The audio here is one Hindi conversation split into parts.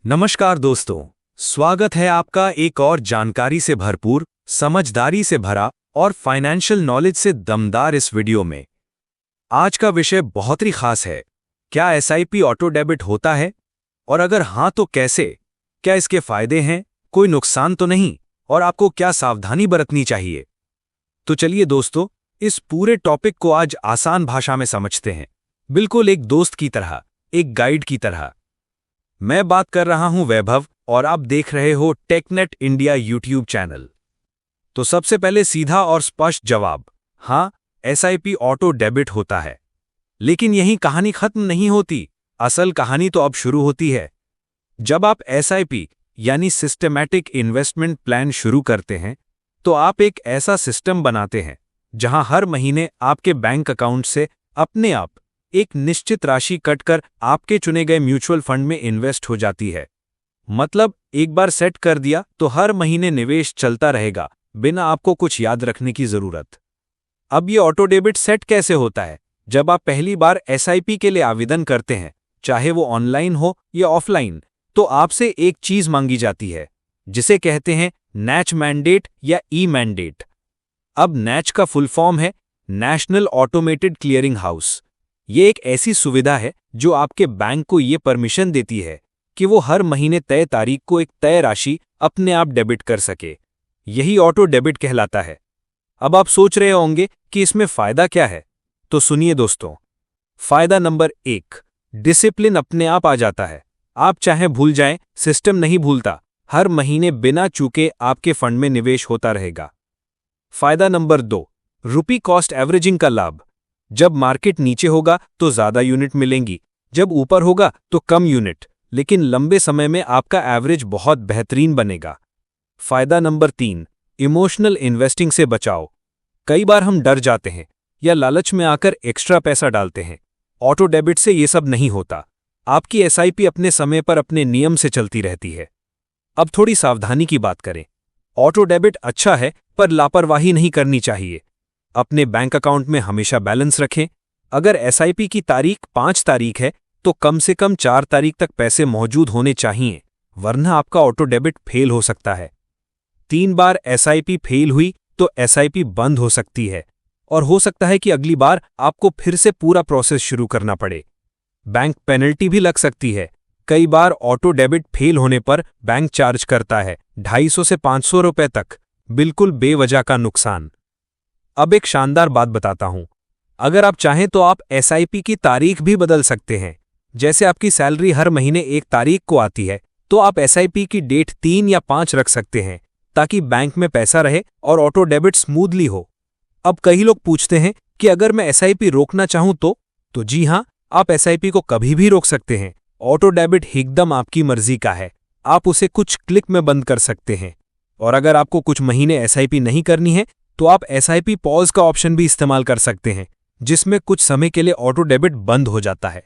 नमस्कार दोस्तों, स्वागत है आपका एक और जानकारी से भरपूर, समझदारी से भरा और फाइनेंशियल नॉलेज से दमदार इस वीडियो में। आज का विषय बहुत ही खास है। क्या एसआईपी ऑटो डेबिट होता है? और अगर हां तो कैसे? क्या इसके फायदे हैं? कोई नुकसान तो नहीं? और आपको क्या सावधानी बरतनी चाहिए? तो चलिए दोस्तों, इस पूरे टॉपिक को आज आसान भाषा में समझते हैं, बिल्कुल एक दोस्त की तरह, एक गाइड की तरह। मैं बात कर रहा हूं वैभव और आप देख रहे हो टेकनेट इंडिया यूट्यूब चैनल। तो सबसे पहले सीधा और स्पष्ट जवाब, हां, एसआईपी ऑटो डेबिट होता है। लेकिन यहीं कहानी खत्म नहीं होती। असल कहानी तो अब शुरू होती है। जब आप एसआईपी यानी सिस्टमैटिक इन्वेस्टमेंट प्लान शुरू करते हैं, तो आप एक ऐसा सिस्टम बनाते हैं जहां हर महीने आपके बैंक अकाउंट से अपने आप एक निश्चित राशि कटकर आपके चुने गए म्यूचुअल फंड में इन्वेस्ट हो जाती है। मतलब एक बार सेट कर दिया तो हर महीने निवेश चलता रहेगा, बिना आपको कुछ याद रखने की जरूरत। अब ये ऑटो डेबिट सेट कैसे होता है? जब आप पहली बार एसआईपी के लिए आवेदन करते हैं, चाहे वो ऑनलाइन हो या ऑफलाइन, तो आपसे एक चीज मांगी जाती है जिसे कहते हैं नैच मैंडेट या ई मैंडेट। अब नैच का फुल फॉर्म है नेशनल ऑटोमेटेड क्लियरिंग हाउस। ये एक ऐसी सुविधा है जो आपके बैंक को ये परमिशन देती है कि वो हर महीने तय तारीख को एक तय राशि अपने आप डेबिट कर सके। यही ऑटो डेबिट कहलाता है। अब आप सोच रहे होंगे कि इसमें फायदा क्या है, तो सुनिए दोस्तों। फायदा नंबर 1, डिसिप्लिन अपने आप आ जाता है। आप चाहे भूल जाएं, सिस्टम नहीं भूलता। हर महीने बिना चूके आपके फंड में निवेश होता रहेगा। फायदा नंबर 2, रुपी कॉस्ट एवरेजिंग का लाभ। जब मार्केट नीचे होगा तो ज्यादा यूनिट मिलेंगी, जब ऊपर होगा तो कम यूनिट, लेकिन लंबे समय में आपका एवरेज बहुत बेहतरीन बनेगा। फायदा नंबर 3, इमोशनल इन्वेस्टिंग से बचाओ। कई बार हम डर जाते हैं या लालच में आकर एक्स्ट्रा पैसा डालते हैं। ऑटो डेबिट से ये सब नहीं होता। आपकी एसआईपी अपने समय पर अपने नियम से चलती रहती है। अब थोड़ी सावधानी की बात करें। ऑटो डेबिट अच्छा है, पर लापरवाही नहीं करनी चाहिए। अपने बैंक अकाउंट में हमेशा बैलेंस रखें। अगर एसआईपी की तारीख 5 तारीख है, तो कम से कम 4 तारीख तक पैसे मौजूद होने चाहिए, वरना आपका ऑटो डेबिट फेल हो सकता है। 3 बार एसआईपी फेल हुई तो एसआईपी बंद हो सकती है और हो सकता है कि अगली बार आपको फिर से पूरा प्रोसेस शुरू करना पड़े। बैंक पेनल्टी भी लग सकती है। कई बार ऑटो डेबिट फेल होने पर बैंक चार्ज करता है 250 से 500 रुपए तक, बिल्कुल बेवजह का नुकसान। अब एक शानदार बात बताता हूं। अगर आप चाहें तो आप एसआईपी की तारीख भी बदल सकते हैं। जैसे आपकी सैलरी हर महीने 1 तारीख को आती है, तो आप एसआईपी की डेट 3 या 5 रख सकते हैं, ताकि बैंक में पैसा रहे और ऑटो डेबिट स्मूथली हो। अब कई लोग पूछते हैं कि अगर मैं एसआईपी रोकना चाहूं तो जी हां, आप एसआईपी को कभी भी रोक सकते हैं। ऑटो डेबिट एकदम आपकी मर्जी का है। आप उसे कुछ क्लिक में बंद कर सकते हैं। और अगर आपको कुछ महीने एसआईपी नहीं करनी है, तो आप एसआईपी पॉज का ऑप्शन भी इस्तेमाल कर सकते हैं, जिसमें कुछ समय के लिए ऑटो डेबिट बंद हो जाता है।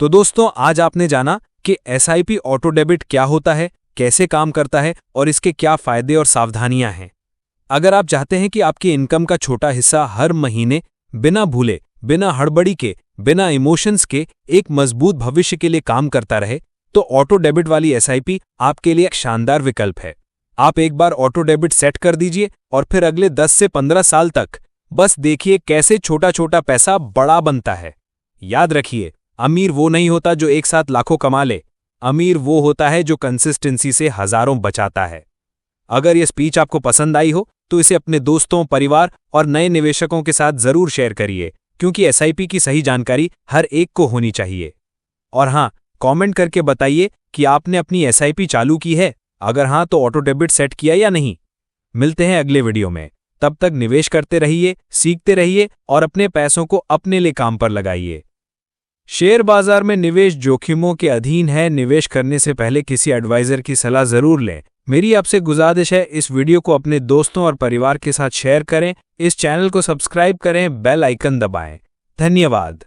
तो दोस्तों, आज आपने जाना कि एसआईपी ऑटो डेबिट क्या होता है, कैसे काम करता है और इसके क्या फायदे और सावधानियां हैं। अगर आप चाहते हैं कि आपकी इनकम का छोटा हिस्सा हर महीने बिना भूले, बिना हड़बड़ी के, बिना इमोशंस के एक मजबूत भविष्य के लिए काम करता रहे, तो ऑटो डेबिट वाली एसआईपी आपके लिए एक शानदार विकल्प है। आप एक बार ऑटो डेबिट सेट कर दीजिए और फिर अगले 10 से 15 साल तक बस देखिए कैसे छोटा छोटा पैसा बड़ा बनता है। याद रखिए, अमीर वो नहीं होता जो एक साथ लाखों कमा ले। अमीर वो होता है जो कंसिस्टेंसी से हजारों बचाता है। अगर यह स्पीच आपको पसंद आई हो, तो इसे अपने दोस्तों, परिवार और नए निवेशकों के साथ जरूर शेयर करिए, क्योंकि एसआईपी की सही जानकारी हर एक को होनी चाहिए। और हां, कमेंट करके बताइए कि आपने अपनी एसआईपी चालू की है। अगर हां, तो ऑटो डेबिट सेट किया या नहीं। मिलते हैं अगले वीडियो में। तब तक निवेश करते रहिए, सीखते रहिए और अपने पैसों को अपने लिए काम पर लगाइए। शेयर बाजार में निवेश जोखिमों के अधीन है। निवेश करने से पहले किसी एडवाइजर की सलाह जरूर लें। मेरी आपसे गुजारिश है, इस वीडियो को अपने दोस्तों और परिवार के साथ शेयर करें। इस चैनल को सब्सक्राइब करें, बेल आइकन दबाएं। धन्यवाद।